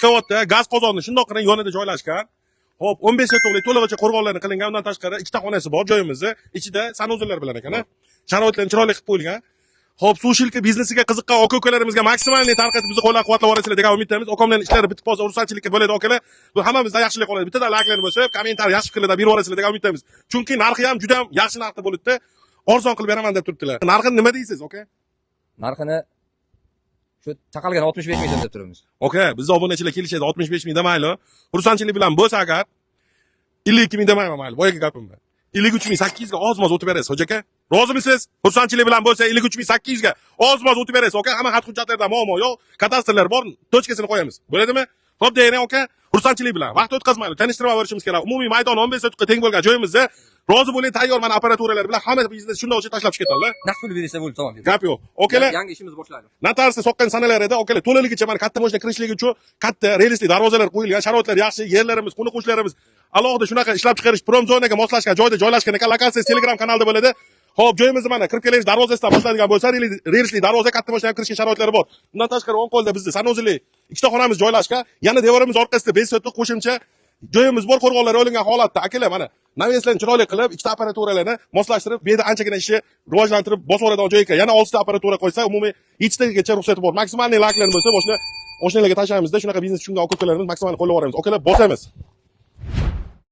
qavatda gaz qozoni shundoq qilib yonida joylashgan. Hop, 15 sektorli to'lig'icha qo'rg'onlarni qilingan, undan tashqari ikkita xonasi bor joyimizni. Ichida sanuzullar bilan ekan, sharoitlarni chiroyli qilib qo'yilgan. Hop, suv shilka biznesiga qiziqqan aka-ukalarimizga maksimalniy tarqatib bizni qo'llab-quvvatlab olasizlar degan umiddamiz. Okamlarning ishlari bitib qolsa, xursandchilikka bo'ladi akalar. Bu hammamizda yaxshilik qoladi. Bittadan layklarni bosib, kommentariy yaxshi fikrlar berib olasizlar degan umiddamiz. Chunki narxi ham juda ham yaxshi narxda bo'libdi. Arzon qilib beraman deb turibdilar. Narxini nima deysiz, aka? Narxini shu chaqalgan 65 ming deb turibmiz. Aka, bizning obunachilar kelishadi 65 ming demayli. Xursandchilik bilan bo'lsa agar 52 ming demayman mayli. Boyaga gapim bor. 53 ming 800 ga ozmoz o'tib berasiz, hoji aka. Rozimisiz? Xursandchilik bilan bo'lsa 53 ming 800 ga ozmoz o'tib berasiz, aka. Hamma xat hujjatlarda muammo yo'q, kadastrlar bor, tochkasini qo'yamiz. Bo'ladimi? Xo'p deyring, aka. Xursandchilik bilan vaqt o'tkazmaylik, tanishtirib olishimiz kerak. Umumiy maydon 15 sotga teng bo'lgan joyimizda rozi bo'ling, tayyor mana apparaturalar bilan hamma biznes shunday o'zi tashlab ketadilar. Naqd pul berishsa bo'ldi, tamom. Gap yo'q. Okalar, yangi ishimiz boshlanadi. Natarsi soqqan sanalar edi, okalar to'laligicha mana katta mashina kirishligi uchun katta relsli darvozalar qo'yilgan, sharoitlar yaxshi, yerlarimiz, qo'ni-qo'shnilarimiz alohida shunaqa ishlab chiqarish prom-zonaga moslashgan joyda joylashgan ekan. Lokatsiyasi Telegram kanalda bo'ladi. Xo'p, joyimizni mana kirib kelish darvozasidan boshladigan bo'lsa, relsli darvoza katta mashina kirishga sharoitlari bor. Undan tashqari o'ng qo'lda bizning sanuzli ikkita xonamiz joylashgan. Yana devorimiz orqasida 5 soatlik qo'shimcha joyimiz bor, qo'rg'onlar olingan holatda. Akalar mana naveslarni chiroyli qilib, ikkita apparaturalarni moslashtirib, bu yerda anchagina ishni rivojlantirib bosib oladigan joy ekan. Yana 6 ta apparatura qo'ysa, umumiy yettitagacha ruxsati bor. Maksimalniy layklarni bo'lsa, boshqa o'shnalarga tashlaymiz-da, shunaqa biznes tushungan aka-ukalarimiz maksimal qo'llab yuboramiz. Akalar, bosamiz.